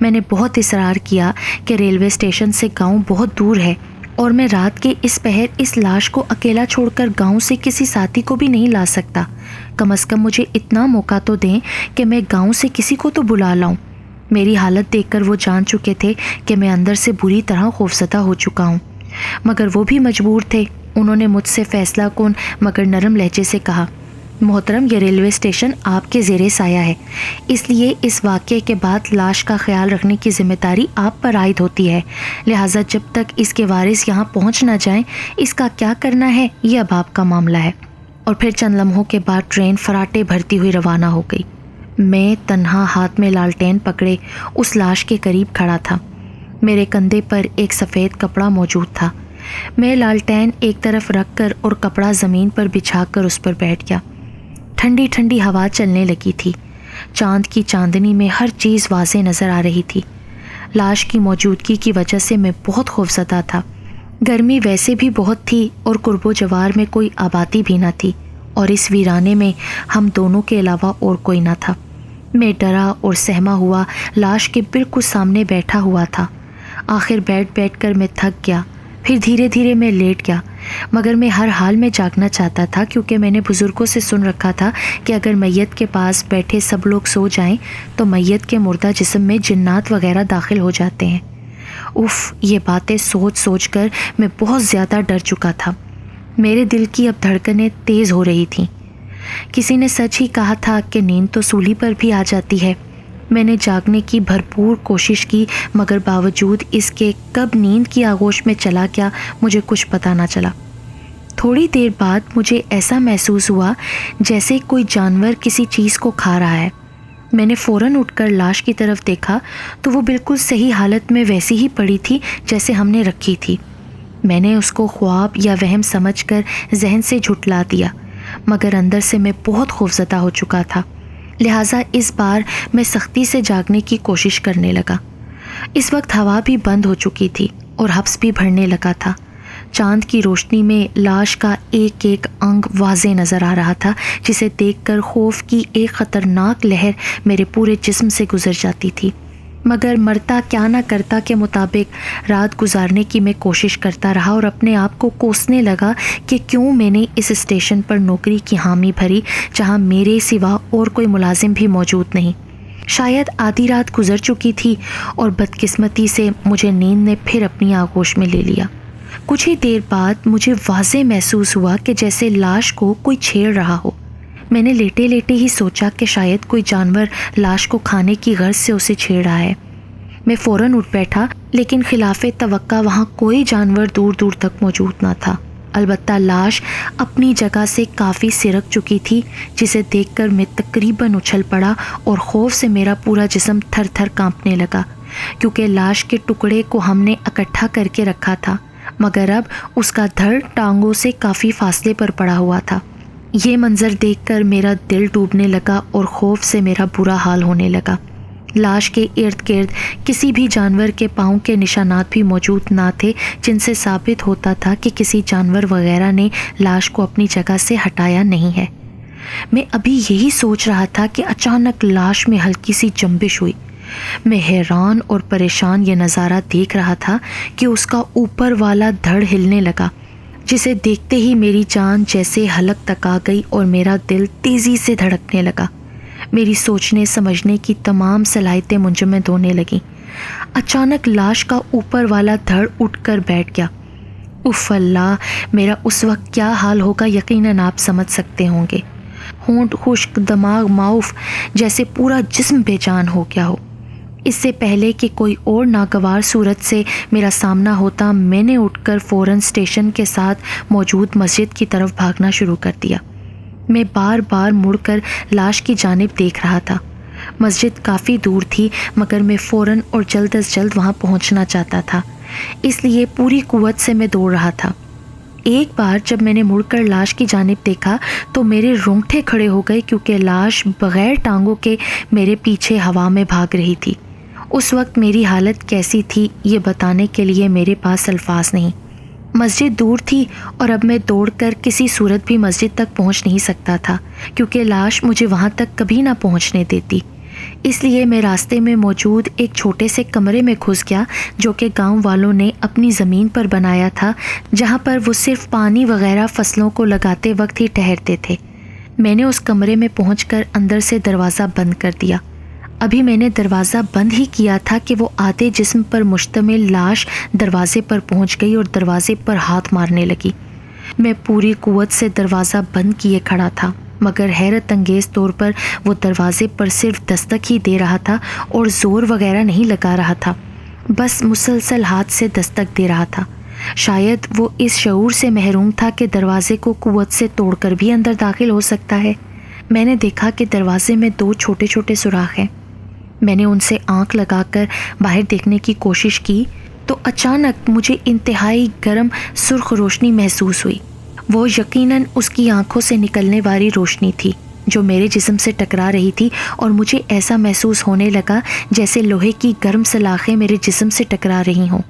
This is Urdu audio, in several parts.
میں نے بہت اصرار کیا کہ ریلوے اسٹیشن سے گاؤں بہت دور ہے اور میں رات کے اس پہر اس لاش کو اکیلا چھوڑ کر گاؤں سے کسی ساتھی کو بھی نہیں لا سکتا۔ کم از کم مجھے اتنا موقع تو دیں کہ میں گاؤں سے کسی کو تو بلا لاؤں۔ میری حالت دیکھ کر وہ جان چکے تھے کہ میں اندر سے بری طرح خوفزدہ ہو چکا ہوں، مگر وہ بھی مجبور تھے۔ انہوں نے مجھ سے فیصلہ کن مگر نرم لہجے سے کہا، محترم، یہ ریلوے اسٹیشن آپ کے زیر سایہ ہے، اس لیے اس واقعے کے بعد لاش کا خیال رکھنے کی ذمہ داری آپ پر عائد ہوتی ہے، لہٰذا جب تک اس کے وارث یہاں پہنچ نہ جائیں اس کا کیا کرنا ہے یہ اب آپ کا معاملہ ہے۔ اور پھر چند لمحوں کے بعد ٹرین فراٹے بھرتی ہوئی روانہ ہو گئی۔ میں تنہا ہاتھ میں لالٹین پکڑے اس لاش کے قریب کھڑا تھا۔ میرے کندھے پر ایک سفید کپڑا موجود تھا۔ میں لالٹین ایک طرف رکھ کر اور کپڑا زمین پر بچھا کر اس پر بیٹھ گیا۔ ٹھنڈی ٹھنڈی ہوا چلنے لگی تھی۔ چاند کی چاندنی میں ہر چیز واضح نظر آ رہی تھی۔ لاش کی موجودگی کی وجہ سے میں بہت خوفزدہ تھا۔ گرمی ویسے بھی بہت تھی اور قرب و جوار میں کوئی آبادی بھی نہ تھی، اور اس ویرانے میں ہم دونوں کے علاوہ اور کوئی نہ تھا۔ میں ڈرا اور سہما ہوا لاش کے بالکل سامنے بیٹھا ہوا تھا۔ آخر بیٹھ کر میں تھک گیا، پھر دھیرے دھیرے میں لیٹ گیا، مگر میں ہر حال میں جاگنا چاہتا تھا، کیونکہ میں نے بزرگوں سے سن رکھا تھا کہ اگر میت کے پاس بیٹھے سب لوگ سو جائیں تو میت کے مردہ جسم میں جنات وغیرہ داخل ہو جاتے ہیں۔ یہ باتیں سوچ سوچ کر میں بہت زیادہ ڈر چکا تھا۔ میرے دل کی اب دھڑکنیں تیز ہو رہی تھیں۔ کسی نے سچ ہی کہا تھا کہ نیند تو سولی پر بھی آ جاتی ہے۔ میں نے جاگنے کی بھرپور کوشش کی، مگر باوجود اس کے کب نیند کی آغوش میں چلا گیا مجھے کچھ پتہ نہ چلا۔ تھوڑی دیر بعد مجھے ایسا محسوس ہوا جیسے کوئی جانور کسی چیز کو کھا رہا ہے۔ میں نے فوراً اٹھ کر لاش کی طرف دیکھا تو وہ بالکل صحیح حالت میں ویسی ہی پڑی تھی جیسے ہم نے رکھی تھی۔ میں نے اس کو خواب یا وہم سمجھ کر ذہن سے جھٹلا دیا، مگر اندر سے میں بہت خوفزدہ ہو چکا تھا، لہٰذا اس بار میں سختی سے جاگنے کی کوشش کرنے لگا۔ اس وقت ہوا بھی بند ہو چکی تھی اور حبس بھی بڑھنے لگا تھا۔ چاند کی روشنی میں لاش کا ایک ایک انگ واضح نظر آ رہا تھا، جسے دیکھ کر خوف کی ایک خطرناک لہر میرے پورے جسم سے گزر جاتی تھی، مگر مرتا کیا نہ کرتا کے مطابق رات گزارنے کی میں کوشش کرتا رہا اور اپنے آپ کو کوسنے لگا کہ کیوں میں نے اس اسٹیشن پر نوکری کی حامی بھری جہاں میرے سوا اور کوئی ملازم بھی موجود نہیں۔ شاید آدھی رات گزر چکی تھی اور بدقسمتی سے مجھے نیند نے پھر اپنی آغوش میں لے لیا۔ کچھ ہی دیر بعد مجھے واضح محسوس ہوا کہ جیسے لاش کو کوئی چھیڑ رہا ہو۔ میں نے لیٹے لیٹے ہی سوچا کہ شاید کوئی جانور لاش کو کھانے کی غرض سے اسے چھیڑ رہا ہے۔ میں فوراً اٹھ بیٹھا، لیکن خلاف توقع وہاں کوئی جانور دور دور تک موجود نہ تھا۔ البتہ لاش اپنی جگہ سے کافی سرک چکی تھی، جسے دیکھ کر میں تقریباً اچھل پڑا اور خوف سے میرا پورا جسم تھر تھر کانپنے لگا، کیونکہ لاش کے ٹکڑے کو ہم نے اکٹھا کر کے رکھا تھا، مگر اب اس کا دھڑ ٹانگوں سے کافی فاصلے پر پڑا ہوا تھا۔ یہ منظر دیکھ کر میرا دل ڈوبنے لگا اور خوف سے میرا برا حال ہونے لگا۔ لاش کے ارد گرد کسی بھی جانور کے پاؤں کے نشانات بھی موجود نہ تھے، جن سے ثابت ہوتا تھا کہ کسی جانور وغیرہ نے لاش کو اپنی جگہ سے ہٹایا نہیں ہے۔ میں ابھی یہی سوچ رہا تھا کہ اچانک لاش میں ہلکی سی جنبش ہوئی۔ میں حیران اور پریشان یہ نظارہ دیکھ رہا تھا کہ اس کا اوپر والا دھڑ ہلنے لگا، جسے دیکھتے ہی میری جان جیسے حلق تک آ گئی اور میرا دل تیزی سے دھڑکنے لگا۔ میری سوچنے سمجھنے کی تمام صلاحیتیں منجمد ہونے لگیں۔ اچانک لاش کا اوپر والا دھڑ اٹھ کر بیٹھ گیا۔ اف اللہ، میرا اس وقت کیا حال ہوگا یقیناً آپ سمجھ سکتے ہوں گے۔ ہونٹ خشک، دماغ معاف، جیسے پورا جسم بے جان ہو گیا ہو۔ اس سے پہلے کہ کوئی اور ناگوار صورت سے میرا سامنا ہوتا، میں نے اٹھ کر فوراً اسٹیشن کے ساتھ موجود مسجد کی طرف بھاگنا شروع کر دیا۔ میں بار بار مڑ کر لاش کی جانب دیکھ رہا تھا۔ مسجد کافی دور تھی، مگر میں فوراً اور جلد از جلد وہاں پہنچنا چاہتا تھا، اس لیے پوری قوت سے میں دوڑ رہا تھا۔ ایک بار جب میں نے مڑ کر لاش کی جانب دیکھا تو میرے رونگٹے کھڑے ہو گئے، کیونکہ لاش بغیر ٹانگوں کے میرے پیچھے ہوا میں بھاگ رہی تھی۔ اس وقت میری حالت کیسی تھی یہ بتانے کے لیے میرے پاس الفاظ نہیں۔ مسجد دور تھی اور اب میں دوڑ کر کسی صورت بھی مسجد تک پہنچ نہیں سکتا تھا، کیونکہ لاش مجھے وہاں تک کبھی نہ پہنچنے دیتی۔ اس لیے میں راستے میں موجود ایک چھوٹے سے کمرے میں گھس گیا جو کہ گاؤں والوں نے اپنی زمین پر بنایا تھا، جہاں پر وہ صرف پانی وغیرہ فصلوں کو لگاتے وقت ہی ٹھہرتے تھے۔ میں نے اس کمرے میں پہنچ کر اندر سے دروازہ بند کر دیا۔ ابھی میں نے دروازہ بند ہی کیا تھا کہ وہ آدھے جسم پر مشتمل لاش دروازے پر پہنچ گئی اور دروازے پر ہاتھ مارنے لگی۔ میں پوری قوت سے دروازہ بند کیے کھڑا تھا، مگر حیرت انگیز طور پر وہ دروازے پر صرف دستک ہی دے رہا تھا اور زور وغیرہ نہیں لگا رہا تھا، بس مسلسل ہاتھ سے دستک دے رہا تھا۔ شاید وہ اس شعور سے محروم تھا کہ دروازے کو قوت سے توڑ کر بھی اندر داخل ہو سکتا ہے۔ میں نے دیکھا کہ دروازے میں 2 چھوٹے چھوٹے سوراخ ہیں۔ میں نے ان سے آنکھ لگا کر باہر دیکھنے کی کوشش کی تو اچانک مجھے انتہائی گرم سرخ روشنی محسوس ہوئی۔ وہ یقیناً اس کی آنکھوں سے نکلنے والی روشنی تھی جو میرے جسم سے ٹکرا رہی تھی، اور مجھے ایسا محسوس ہونے لگا جیسے لوہے کی گرم سلاخیں میرے جسم سے ٹکرا رہی ہوں۔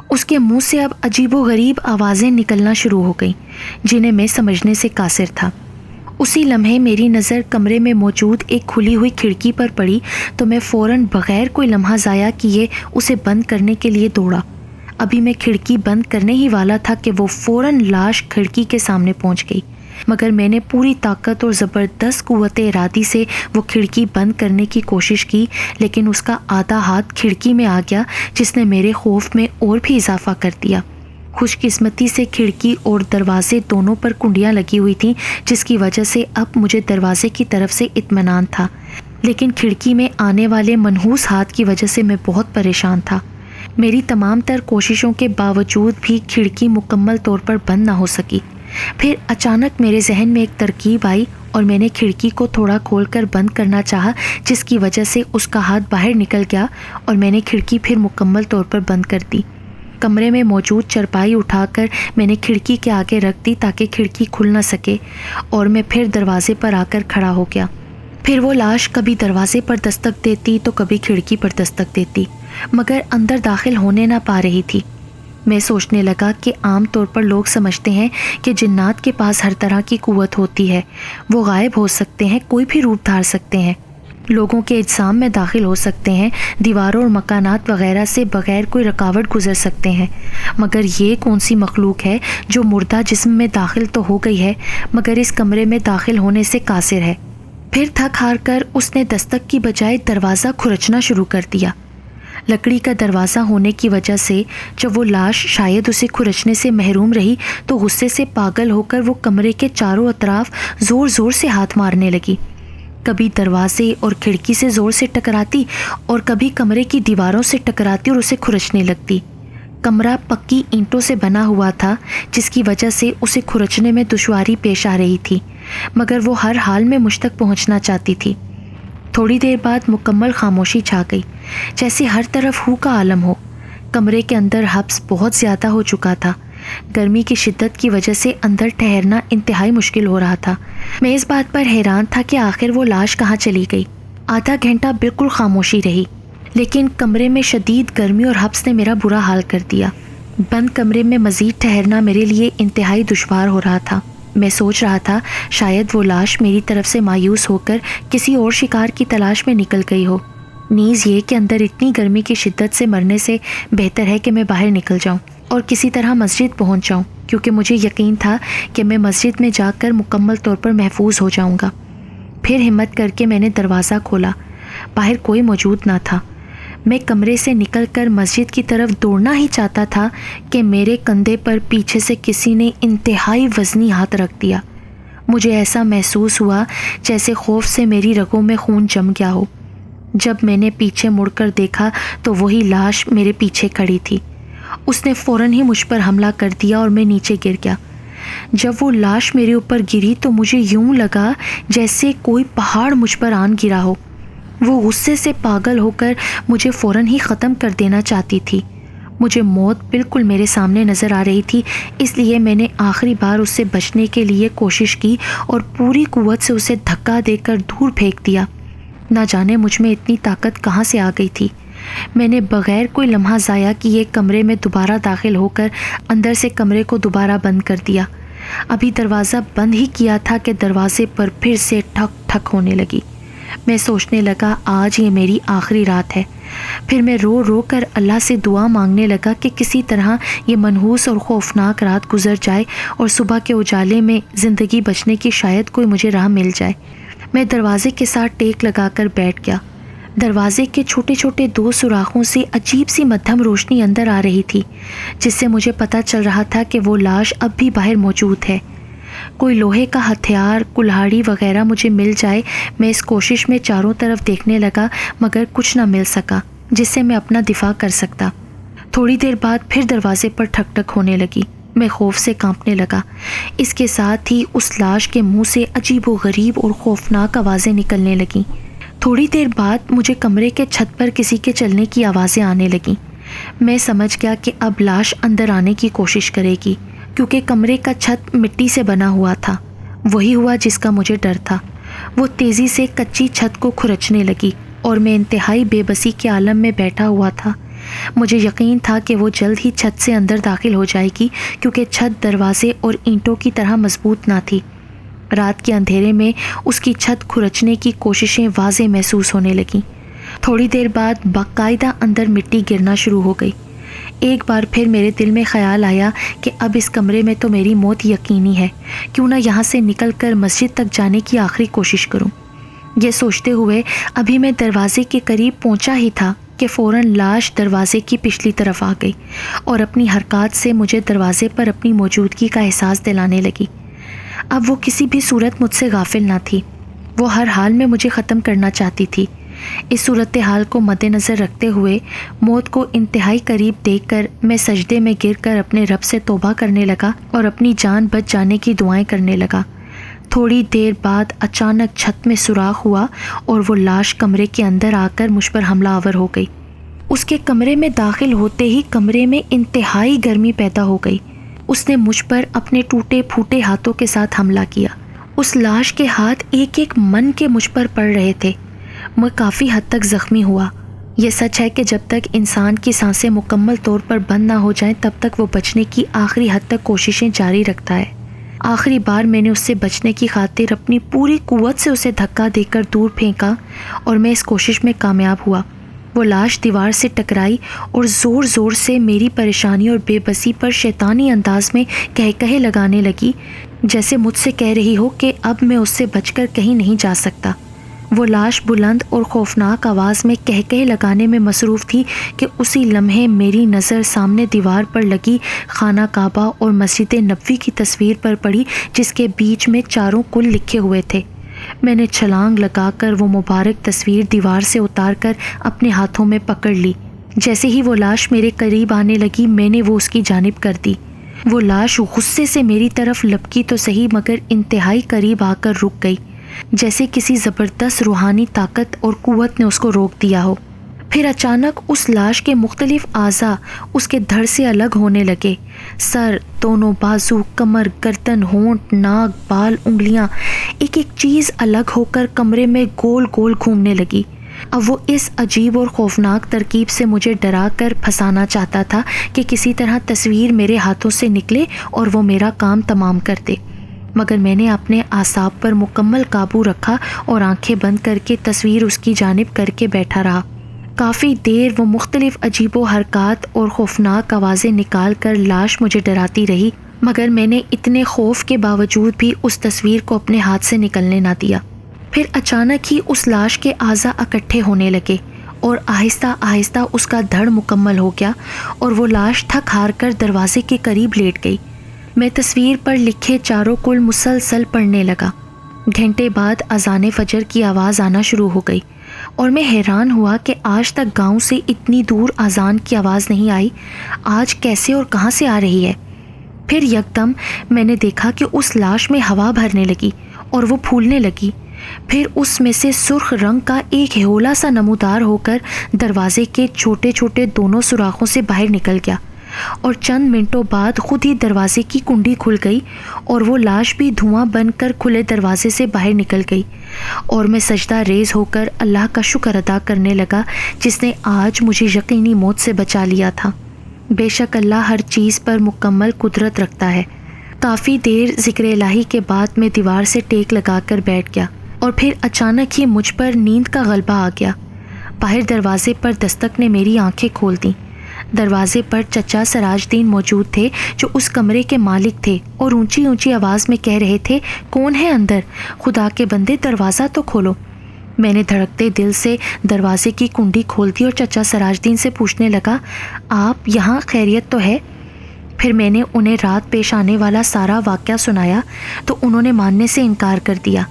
اس کے منہ سے اب عجیب و غریب آوازیں نکلنا شروع ہو گئیں جنہیں میں سمجھنے سے قاصر تھا۔ اسی لمحے میری نظر کمرے میں موجود ایک کھلی ہوئی کھڑکی پر پڑی تو میں فوراً بغیر کوئی لمحہ ضائع کیے اسے بند کرنے کے لیے دوڑا۔ ابھی میں کھڑکی بند کرنے ہی والا تھا کہ وہ فوراً لاش کھڑکی کے سامنے پہنچ گئی، مگر میں نے پوری طاقت اور زبردست قوت ارادی سے وہ کھڑکی بند کرنے کی کوشش کی، لیکن اس کا آدھا ہاتھ کھڑکی میں آ گیا جس نے میرے خوف میں اور بھی اضافہ کر دیا۔ خوش قسمتی سے کھڑکی اور دروازے دونوں پر کنڈیاں لگی ہوئی تھیں، جس کی وجہ سے اب مجھے دروازے کی طرف سے اطمینان تھا، لیکن کھڑکی میں آنے والے منحوس ہاتھ کی وجہ سے میں بہت پریشان تھا۔ میری تمام تر کوششوں کے باوجود بھی کھڑکی مکمل طور پر بند نہ ہو سکی۔ پھر اچانک میرے ذہن میں ایک ترکیب آئی اور میں نے کھڑکی کو تھوڑا کھول کر بند کرنا چاہا، جس کی وجہ سے اس کا ہاتھ باہر نکل گیا اور میں نے کھڑکی پھر مکمل طور پر بند کر دی۔ کمرے میں موجود چرپائی اٹھا کر میں نے کھڑکی کے آگے رکھ دی تاکہ کھڑکی کھل نہ سکے، اور میں پھر دروازے پر آ کر کھڑا ہو گیا۔ پھر وہ لاش کبھی دروازے پر دستک دیتی تو کبھی کھڑکی پر دستک دیتی، مگر اندر داخل ہونے نہ پا رہی تھی۔ میں سوچنے لگا کہ عام طور پر لوگ سمجھتے ہیں کہ جنات کے پاس ہر طرح کی قوت ہوتی ہے، وہ غائب ہو سکتے ہیں، کوئی بھی روپ دھار سکتے ہیں، لوگوں کے اجسام میں داخل ہو سکتے ہیں، دیواروں اور مکانات وغیرہ سے بغیر کوئی رکاوٹ گزر سکتے ہیں، مگر یہ کون سی مخلوق ہے جو مردہ جسم میں داخل تو ہو گئی ہے مگر اس کمرے میں داخل ہونے سے قاصر ہے۔ پھر تھک ہار کر اس نے دستک کی بجائے دروازہ کھرچنا شروع کر دیا۔ لکڑی کا دروازہ ہونے کی وجہ سے جب وہ لاش شاید اسے کھرچنے سے محروم رہی تو غصے سے پاگل ہو کر وہ کمرے کے چاروں اطراف زور زور سے ہاتھ مارنے لگی، کبھی دروازے اور کھڑکی سے زور سے ٹکراتی اور کبھی کمرے کی دیواروں سے ٹکراتی اور اسے کھرچنے لگتی۔ کمرہ پکی اینٹوں سے بنا ہوا تھا جس کی وجہ سے اسے کھرچنے میں دشواری پیش آ رہی تھی، مگر وہ ہر حال میں مجھ تک پہنچنا چاہتی تھی۔ تھوڑی دیر بعد مکمل خاموشی چھا گئی، جیسے ہر طرف ہو کا عالم ہو۔ کمرے کے اندر حبس بہت زیادہ ہو چکا تھا، گرمی کی شدت کی وجہ سے اندر ٹھہرنا انتہائی مشکل ہو رہا تھا۔ میں اس بات پر حیران تھا کہ آخر وہ لاش کہاں چلی گئی۔ آدھا گھنٹہ بالکل خاموشی رہی، لیکن کمرے میں شدید گرمی اور حبس نے میرا برا حال کر دیا۔ بند کمرے میں مزید ٹھہرنا میرے لیے انتہائی دشوار ہو رہا تھا۔ میں سوچ رہا تھا شاید وہ لاش میری طرف سے مایوس ہو کر کسی اور شکار کی تلاش میں نکل گئی ہو، نیز یہ کہ اندر اتنی گرمی کی شدت سے مرنے سے بہتر ہے کہ میں باہر نکل جاؤں اور کسی طرح مسجد پہنچ جاؤں، کیونکہ مجھے یقین تھا کہ میں مسجد میں جا کر مکمل طور پر محفوظ ہو جاؤں گا۔ پھر ہمت کر کے میں نے دروازہ کھولا، باہر کوئی موجود نہ تھا۔ میں کمرے سے نکل کر مسجد کی طرف دوڑنا ہی چاہتا تھا کہ میرے کندھے پر پیچھے سے کسی نے انتہائی وزنی ہاتھ رکھ دیا۔ مجھے ایسا محسوس ہوا جیسے خوف سے میری رگوں میں خون جم گیا ہو۔ جب میں نے پیچھے مڑ کر دیکھا تو وہی لاش میرے پیچھے کھڑی تھی۔ اس نے فوراً ہی مجھ پر حملہ کر دیا اور میں نیچے گر گیا۔ جب وہ لاش میرے اوپر گری تو مجھے یوں لگا جیسے کوئی پہاڑ مجھ پر آن گرا ہو۔ وہ غصے سے پاگل ہو کر مجھے فوراً ہی ختم کر دینا چاہتی تھی۔ مجھے موت بالکل میرے سامنے نظر آ رہی تھی، اس لیے میں نے آخری بار اس سے بچنے کے لیے کوشش کی اور پوری قوت سے اسے دھکا دے کر دور پھینک دیا۔ نہ جانے مجھ میں اتنی طاقت کہاں سے آ گئی تھی۔ میں نے بغیر کوئی لمحہ ضائع کیے کمرے میں دوبارہ داخل ہو کر اندر سے کمرے کو دوبارہ بند کر دیا۔ ابھی دروازہ بند ہی کیا تھا کہ دروازے پر پھر سے ٹھک ٹھک ہونے لگی۔ میں سوچنے لگا آج یہ میری آخری رات ہے۔ پھر میں رو رو کر اللہ سے دعا مانگنے لگا کہ کسی طرح یہ منحوس اور خوفناک رات گزر جائے اور صبح کے اجالے میں زندگی بچنے کی شاید کوئی مجھے راہ مل جائے۔ میں دروازے کے ساتھ ٹیک لگا کر بیٹھ گیا۔ دروازے کے چھوٹے چھوٹے 2 سوراخوں سے عجیب سی مدھم روشنی اندر آ رہی تھی، جس سے مجھے پتہ چل رہا تھا کہ وہ لاش اب بھی باہر موجود ہے۔ کوئی لوہے کا ہتھیار، کلہاڑی وغیرہ مجھے مل جائے۔ میں اس کوشش میں چاروں طرف دیکھنے لگا مگر کچھ نہ مل سکا جس سے میں اپنا دفاع کر سکتا۔ تھوڑی دیر بعد پھر دروازے پر ٹھک ٹھک ہونے لگی۔ میں خوف سے کانپنے لگا۔ اس کے ساتھ ہی اس لاش کے منہ سے عجیب و غریب اور خوفناک آوازیں نکلنے لگیں۔ تھوڑی دیر بعد مجھے کمرے کے چھت پر کسی کے چلنے کی آوازیں آنے لگیں۔ میں سمجھ گیا کہ اب لاش اندر آنے کی کوشش کرے گی، کیونکہ کمرے کا چھت مٹی سے بنا ہوا تھا۔ وہی ہوا جس کا مجھے ڈر تھا۔ وہ تیزی سے کچی چھت کو کھرچنے لگی اور میں انتہائی بے بسی کے عالم میں بیٹھا ہوا تھا۔ مجھے یقین تھا کہ وہ جلد ہی چھت سے اندر داخل ہو جائے گی، کیونکہ چھت دروازے اور اینٹوں کی طرح مضبوط نہ تھی۔ رات کے اندھیرے میں اس کی چھت کھرچنے کی کوششیں واضح محسوس ہونے لگیں۔ تھوڑی دیر بعد باقاعدہ اندر مٹی گرنا شروع ہو گئی۔ ایک بار پھر میرے دل میں خیال آیا کہ اب اس کمرے میں تو میری موت یقینی ہے، کیوں نہ یہاں سے نکل کر مسجد تک جانے کی آخری کوشش کروں۔ یہ سوچتے ہوئے ابھی میں دروازے کے قریب پہنچا ہی تھا کہ فوراً لاش دروازے کی پچھلی طرف آ گئی اور اپنی حرکات سے مجھے دروازے پر اپنی موجودگی کا احساس دلانے لگی۔ اب وہ کسی بھی صورت مجھ سے غافل نہ تھی۔ وہ ہر حال میں مجھے ختم کرنا چاہتی تھی۔ اس صورتحال کو مد نظر رکھتے ہوئے موت کو انتہائی قریب دیکھ کر میں سجدے میں گر کر اپنے رب سے توبہ کرنے لگا اور اپنی جان بچ جانے کی دعائیں کرنے لگا۔ تھوڑی دیر بعد اچانک چھت میں سوراخ ہوا اور وہ لاش کمرے کے اندر آ کر مجھ پر حملہ آور ہو گئی۔ اس کے کمرے میں داخل ہوتے ہی کمرے میں انتہائی گرمی پیدا ہو گئی۔ اس نے مجھ پر اپنے ٹوٹے پھوٹے ہاتھوں کے ساتھ حملہ کیا۔ اس لاش کے ہاتھ ایک ایک من کے مجھ پر پڑ رہے تھے۔ میں کافی حد تک زخمی ہوا۔ یہ سچ ہے کہ جب تک انسان کی سانسیں مکمل طور پر بند نہ ہو جائیں تب تک وہ بچنے کی آخری حد تک کوششیں جاری رکھتا ہے۔ آخری بار میں نے اس سے بچنے کی خاطر اپنی پوری قوت سے اسے دھکا دے کر دور پھینکا اور میں اس کوشش میں کامیاب ہوا۔ وہ لاش دیوار سے ٹکرائی اور زور زور سے میری پریشانی اور بے بسی پر شیطانی انداز میں کہے لگانے لگی، جیسے مجھ سے کہہ رہی ہو کہ اب میں اس سے بچ کر کہیں نہیں جا سکتا۔ وہ لاش بلند اور خوفناک آواز میں کہے لگانے میں مصروف تھی کہ اسی لمحے میری نظر سامنے دیوار پر لگی خانہ کعبہ اور مسجد نبوی کی تصویر پر پڑی، جس کے بیچ میں چاروں کل لکھے ہوئے تھے۔ میں نے چھلانگ لگا کر وہ مبارک تصویر دیوار سے اتار کر اپنے ہاتھوں میں پکڑ لی۔ جیسے ہی وہ لاش میرے قریب آنے لگی میں نے وہ اس کی جانب کر دی۔ وہ لاش غصے سے میری طرف لپکی تو صحیح مگر انتہائی قریب آ کر رک گئی، جیسے کسی زبردست روحانی طاقت اور قوت نے اس کو روک دیا ہو۔ پھر اچانک اس لاش کے مختلف اعضاء اس کے دھڑ سے الگ ہونے لگے۔ سر، دونوں بازو، کمر، گردن، ہونٹ، ناک، بال، انگلیاں، ایک ایک چیز الگ ہو کر کمرے میں گول گول گھومنے لگی۔ اب وہ اس عجیب اور خوفناک ترکیب سے مجھے ڈرا کر پھنسانا چاہتا تھا کہ کسی طرح تصویر میرے ہاتھوں سے نکلے اور وہ میرا کام تمام کر دے، مگر میں نے اپنے اعصاب پر مکمل قابو رکھا اور آنکھیں بند کر کے تصویر اس کی جانب کر کے بیٹھا رہا۔ کافی دیر وہ مختلف عجیب و حرکات اور خوفناک آوازیں نکال کر لاش مجھے ڈراتی رہی، مگر میں نے اتنے خوف کے باوجود بھی اس تصویر کو اپنے ہاتھ سے نکلنے نہ دیا۔ پھر اچانک ہی اس لاش کے اعضاء اکٹھے ہونے لگے اور آہستہ آہستہ اس کا دھڑ مکمل ہو گیا اور وہ لاش تھک ہار کر دروازے کے قریب لیٹ گئی۔ میں تصویر پر لکھے چاروں کل مسلسل پڑھنے لگا۔ گھنٹے بعد اذان فجر کی آواز آنا شروع ہو گئی اور میں حیران ہوا کہ آج تک گاؤں سے اتنی دور اذان کی آواز نہیں آئی، آج کیسے اور کہاں سے آ رہی ہے۔ پھر یکدم میں نے دیکھا کہ اس لاش میں ہوا بھرنے لگی اور وہ پھولنے لگی۔ پھر اس میں سے سرخ رنگ کا ایک ہیولا سا نمودار ہو کر دروازے کے چھوٹے چھوٹے دونوں سوراخوں سے باہر نکل گیا اور چند منٹوں بعد خود ہی دروازے کی کنڈی کھل گئی اور وہ لاش بھی دھواں بن کر کھلے دروازے سے باہر نکل گئی، اور میں سجدہ ریز ہو کر اللہ کا شکر ادا کرنے لگا جس نے آج مجھے یقینی موت سے بچا لیا تھا۔ بے شک اللہ ہر چیز پر مکمل قدرت رکھتا ہے۔ کافی دیر ذکر الہی کے بعد میں دیوار سے ٹیک لگا کر بیٹھ گیا اور پھر اچانک ہی مجھ پر نیند کا غلبہ آ گیا۔ باہر دروازے پر دستک نے میری آنکھیں کھول دیں۔ دروازے پر چچا سراج دین موجود تھے جو اس کمرے کے مالک تھے اور اونچی اونچی آواز میں کہہ رہے تھے، کون ہے اندر؟ خدا کے بندے دروازہ تو کھولو۔ میں نے دھڑکتے دل سے دروازے کی کنڈی کھول دی اور چچا سراج دین سے پوچھنے لگا، آپ یہاں خیریت تو ہے؟ پھر میں نے انہیں رات پیش آنے والا سارا واقعہ سنایا تو انہوں نے ماننے سے انکار کر دیا۔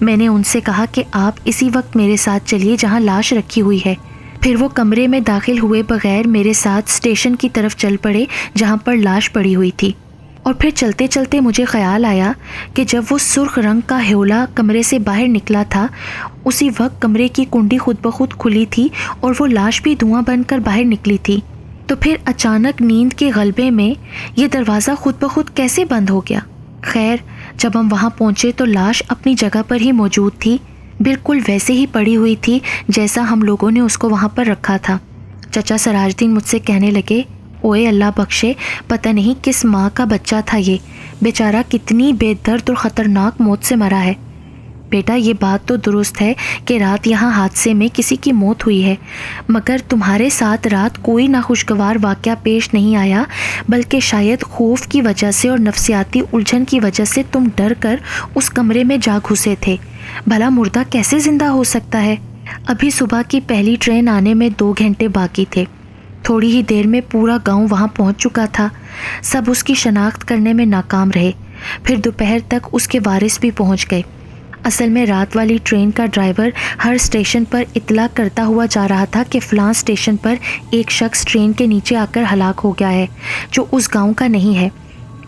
میں نے ان سے کہا کہ آپ اسی وقت میرے ساتھ چلیے جہاں لاش رکھی ہوئی ہے۔ پھر وہ کمرے میں داخل ہوئے بغیر میرے ساتھ اسٹیشن کی طرف چل پڑے جہاں پر لاش پڑی ہوئی تھی۔ اور پھر چلتے چلتے مجھے خیال آیا کہ جب وہ سرخ رنگ کا ہیولا کمرے سے باہر نکلا تھا اسی وقت کمرے کی کنڈی خود بخود کھلی تھی اور وہ لاش بھی دھواں بن کر باہر نکلی تھی۔ تو پھر اچانک نیند کے غلبے میں یہ دروازہ خود بخود کیسے بند ہو گیا؟ خیر، جب ہم وہاں پہنچے تو لاش اپنی جگہ پر ہی موجود تھی، بالکل ویسے ہی پڑی ہوئی تھی جیسا ہم لوگوں نے اس کو وہاں پر رکھا تھا۔ چچا سراج دین مجھ سے کہنے لگے، اوئے اللہ بخشے، پتہ نہیں کس ماں کا بچہ تھا یہ، بیچارہ کتنی بے درد اور خطرناک موت سے مرا ہے۔ بیٹا یہ بات تو درست ہے کہ رات یہاں حادثے میں کسی کی موت ہوئی ہے، مگر تمہارے ساتھ رات کوئی ناخوشگوار واقعہ پیش نہیں آیا، بلکہ شاید خوف کی وجہ سے اور نفسیاتی الجھن کی وجہ سے تم ڈر کر اس کمرے میں جا گھسے تھے۔ بھلا مردہ کیسے زندہ ہو سکتا ہے؟ ابھی صبح کی پہلی ٹرین آنے میں 2 گھنٹے باقی تھے۔ تھوڑی ہی دیر میں پورا گاؤں وہاں پہنچ چکا تھا۔ سب اس کی شناخت کرنے میں ناکام رہے۔ پھر دوپہر تک اس کے وارث بھی پہنچ گئے۔ اصل میں رات والی ٹرین کا ڈرائیور ہر اسٹیشن پر اطلاع کرتا ہوا جا رہا تھا کہ فلاں اسٹیشن پر ایک شخص ٹرین کے نیچے آ کر ہلاک ہو گیا ہے جو اس گاؤں کا نہیں ہے۔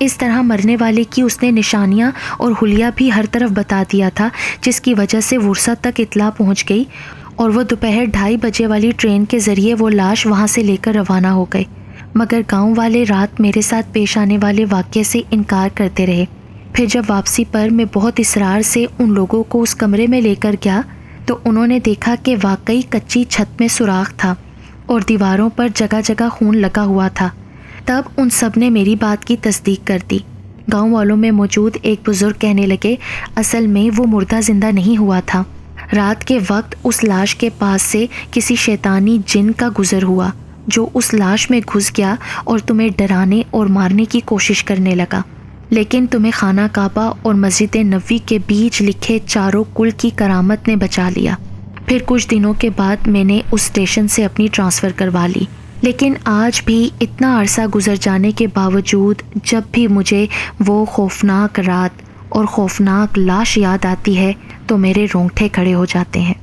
اس طرح مرنے والے کی اس نے نشانیاں اور حلیہ بھی ہر طرف بتا دیا تھا، جس کی وجہ سے ورثہ تک اطلاع پہنچ گئی اور وہ دوپہر 2:30 بجے والی ٹرین کے ذریعے وہ لاش وہاں سے لے کر روانہ ہو گئے۔ مگر گاؤں والے رات میرے ساتھ پیش آنے والے واقعے سے انکار کرتے رہے۔ پھر جب واپسی پر میں بہت اصرار سے ان لوگوں کو اس کمرے میں لے کر گیا تو انہوں نے دیکھا کہ واقعی کچی چھت میں سوراخ تھا اور دیواروں پر جگہ جگہ خون لگا ہوا تھا۔ تب ان سب نے میری بات کی تصدیق کر دی۔ گاؤں والوں میں موجود ایک بزرگ کہنے لگے، اصل میں وہ مردہ زندہ نہیں ہوا تھا، رات کے وقت اس لاش کے پاس سے کسی شیطانی جن کا گزر ہوا جو اس لاش میں گھس گیا اور تمہیں ڈرانے اور مارنے کی کوشش کرنے لگا، لیکن تمہیں خانہ کعبہ اور مسجد نبوی کے بیچ لکھے چاروں کل کی کرامت نے بچا لیا۔ پھر کچھ دنوں کے بعد میں نے اس اسٹیشن سے اپنی ٹرانسفر کروا لی، لیکن آج بھی اتنا عرصہ گزر جانے کے باوجود جب بھی مجھے وہ خوفناک رات اور خوفناک لاش یاد آتی ہے تو میرے رونگٹے کھڑے ہو جاتے ہیں۔